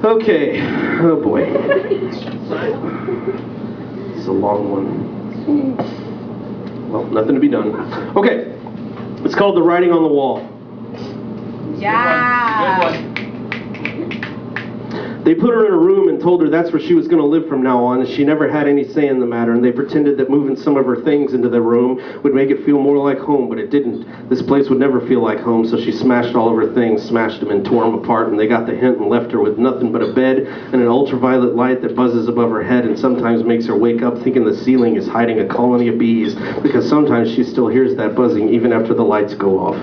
Okay. Oh boy. It's a long one. Well, nothing to be done. Okay. It's called The Writing on the Wall. Yeah. Good one. They put her in a room and told her that's where she was going to live from now on, and she never had any say in the matter, and they pretended that moving some of her things into the room would make it feel more like home, but it didn't. This place would never feel like home, so she smashed all of her things, smashed them and tore them apart, and they got the hint and left her with nothing but a bed and an ultraviolet light that buzzes above her head and sometimes makes her wake up thinking the ceiling is hiding a colony of bees, because sometimes she still hears that buzzing even after the lights go off.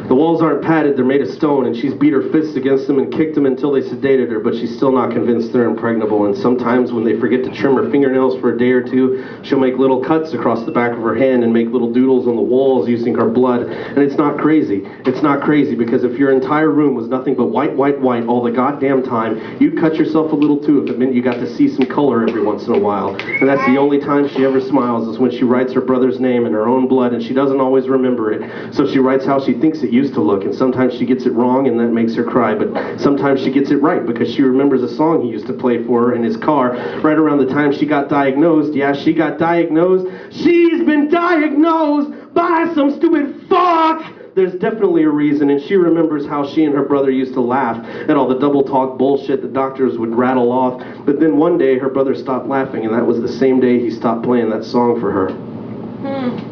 The walls aren't padded, they're made of stone, and she's beat her fists against them and kicked them until they sedated her, but she's still not convinced they're impregnable, and sometimes when they forget to trim her fingernails for a day or two, she'll make little cuts across the back of her hand and make little doodles on the walls using her blood, and it's not crazy. It's not crazy, because if your entire room was nothing but white, white, white all the goddamn time, you'd cut yourself a little too if it meant you got to see some color every once in a while, and that's the only time she ever smiles is when she writes her brother's name in her own blood, and she doesn't always remember it, so she writes how she thinks it used to look, and sometimes she gets it wrong and that makes her cry, but sometimes she gets it right because she remembers a song he used to play for her in his car right around the time she got diagnosed. Yeah, she got diagnosed. She's been diagnosed by some stupid fuck! There's definitely a reason, and she remembers how she and her brother used to laugh at all the double talk bullshit the doctors would rattle off, but then one day her brother stopped laughing, and that was the same day he stopped playing that song for her.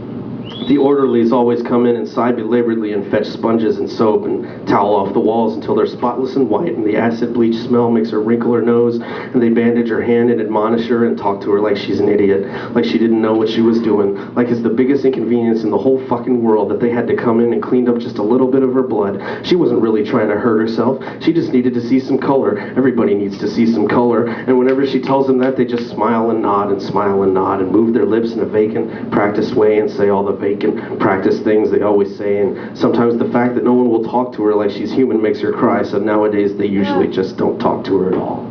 The orderlies always come in and sigh belaboredly and fetch sponges and soap and towel off the walls until they're spotless and white, and the acid bleach smell makes her wrinkle her nose, and they bandage her hand and admonish her and talk to her like she's an idiot, like she didn't know what she was doing, like it's the biggest inconvenience in the whole fucking world that they had to come in and clean up just a little bit of her blood. She wasn't really trying to hurt herself. She just needed to see some color. Everybody needs to see some color, and whenever she tells them that, they just smile and nod and smile and nod and move their lips in a vacant, practiced way and say all the vacant, practice things they always say, and sometimes the fact that no one will talk to her like she's human makes her cry, so nowadays they usually just don't talk to her at all.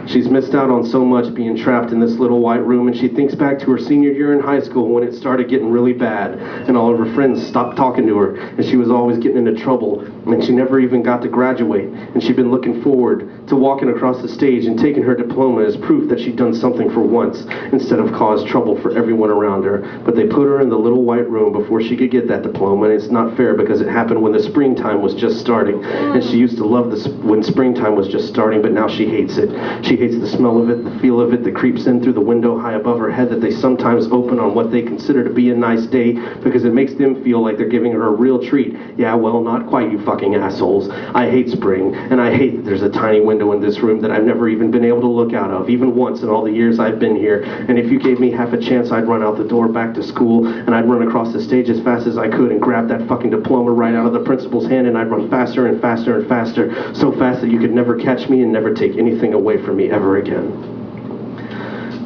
She's missed out on so much being trapped in this little white room, and she thinks back to her senior year in high school when it started getting really bad, and all of her friends stopped talking to her, and she was always getting into trouble, and she never even got to graduate, and she'd been looking forward to walking across the stage and taking her diploma as proof that she'd done something for once, instead of cause trouble for everyone around her. But they put her in the little white room before she could get that diploma, and it's not fair because it happened when the springtime was just starting, and she used to love when springtime was just starting, but now she hates it. She hates the smell of it, the feel of it that creeps in through the window high above her head that they sometimes open on what they consider to be a nice day, because it makes them feel like they're giving her a real treat. Yeah, well, not quite, you fucking assholes. I hate spring, and I hate that there's a tiny window in this room that I've never even been able to look out of, even once in all the years I've been here. And if you gave me half a chance, I'd run out the door back to school, and I'd run across the stage as fast as I could and grab that fucking diploma right out of the principal's hand, and I'd run faster and faster and faster, so fast that you could never catch me and never take anything away from me ever again.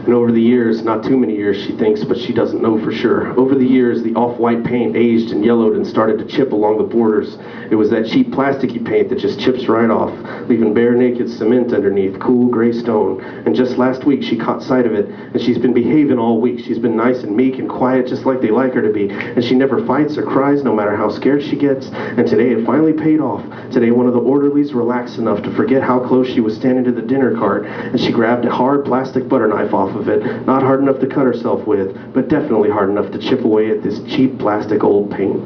And over the years, not too many years she thinks, but she doesn't know for sure, over the years the off-white paint aged and yellowed and started to chip along the borders. It was that cheap plasticky paint that just chips right off, leaving bare naked cement underneath, cool gray stone. And just last week she caught sight of it, and she's been behaving all week. She's been nice and meek and quiet just like they like her to be, and she never fights or cries no matter how scared she gets. And today it finally paid off. Today one of the orderlies relaxed enough to forget how close she was standing to the dinner cart, and she grabbed a hard plastic butter knife off of it, not hard enough to cut herself with, but definitely hard enough to chip away at this cheap plastic old paint.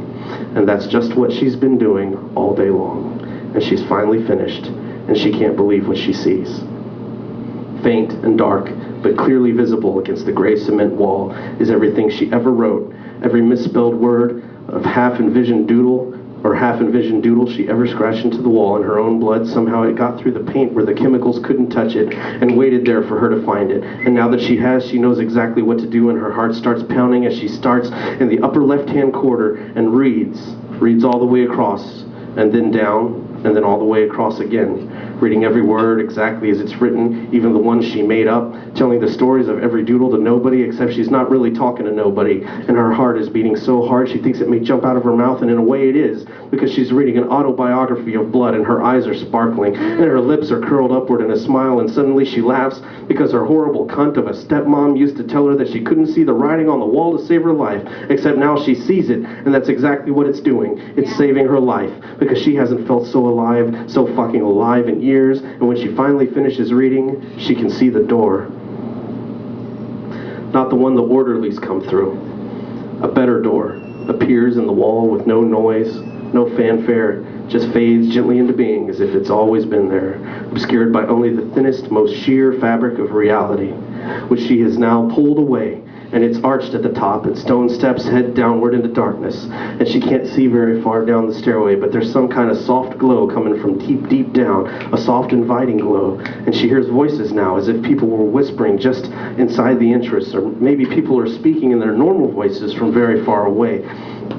And that's just what she's been doing all day long. And she's finally finished, and she can't believe what she sees. Faint and dark, but clearly visible against the gray cement wall, is everything she ever wrote, every misspelled word of half-envisioned doodle she ever scratched into the wall in her own blood. Somehow it got through the paint where the chemicals couldn't touch it, and waited there for her to find it. And now that she has, she knows exactly what to do, and her heart starts pounding as she starts in the upper left-hand corner and reads all the way across, and then down, and then all the way across again, reading every word exactly as it's written, even the ones she made up, telling the stories of every doodle to nobody, except she's not really talking to nobody, and her heart is beating so hard she thinks it may jump out of her mouth, and in a way it is, because she's reading an autobiography of blood, and her eyes are sparkling, and her lips are curled upward in a smile, and suddenly she laughs because her horrible cunt of a stepmom used to tell her that she couldn't see the writing on the wall to save her life, except now she sees it, and that's exactly what it's doing. It's saving her life, because she hasn't felt so alive, so fucking alive in years. years, and when she finally finishes reading, she can see the door. Not the one the orderlies come through. A better door appears in the wall with no noise, no fanfare, just fades gently into being as if it's always been there, obscured by only the thinnest, most sheer fabric of reality, which she has now pulled away, and it's arched at the top, and stone steps head downward into darkness, and she can't see very far down the stairway, but there's some kind of soft glow coming from deep, deep down, a soft, inviting glow, and she hears voices now, as if people were whispering just inside the entrance, or maybe people are speaking in their normal voices from very far away.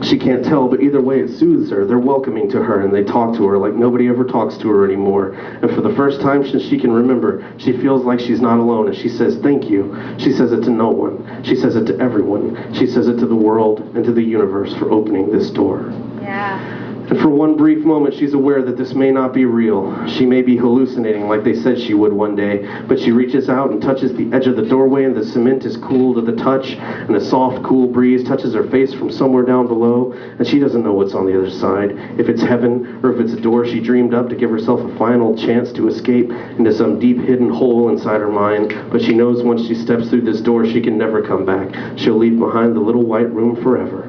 She can't tell, but either way it soothes her. They're welcoming to her, and they talk to her like nobody ever talks to her anymore. And for the first time since she can remember, she feels like she's not alone, and she says thank you. She says it to no one. She says it to everyone. She says it to the world and to the universe for opening this door. Yeah. And for one brief moment, she's aware that this may not be real. She may be hallucinating like they said she would one day, but she reaches out and touches the edge of the doorway, and the cement is cool to the touch, and a soft, cool breeze touches her face from somewhere down below, and she doesn't know what's on the other side, if it's heaven or if it's a door she dreamed up to give herself a final chance to escape into some deep hidden hole inside her mind. But she knows once she steps through this door, she can never come back. She'll leave behind the little white room forever.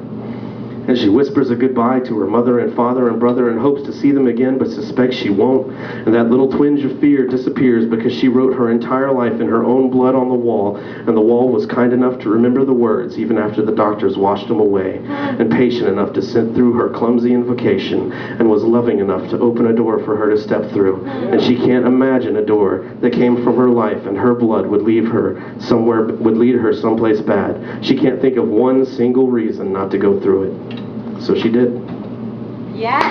And she whispers a goodbye to her mother and father and brother and hopes to see them again, but suspects she won't. And that little twinge of fear disappears because she wrote her entire life in her own blood on the wall, and the wall was kind enough to remember the words even after the doctors washed them away, and patient enough to sit through her clumsy invocation, and was loving enough to open a door for her to step through. And she can't imagine a door that came from her life and her blood would lead her someplace bad. She can't think of one single reason not to go through it. So she did. Yes.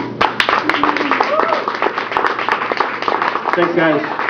Thanks, guys.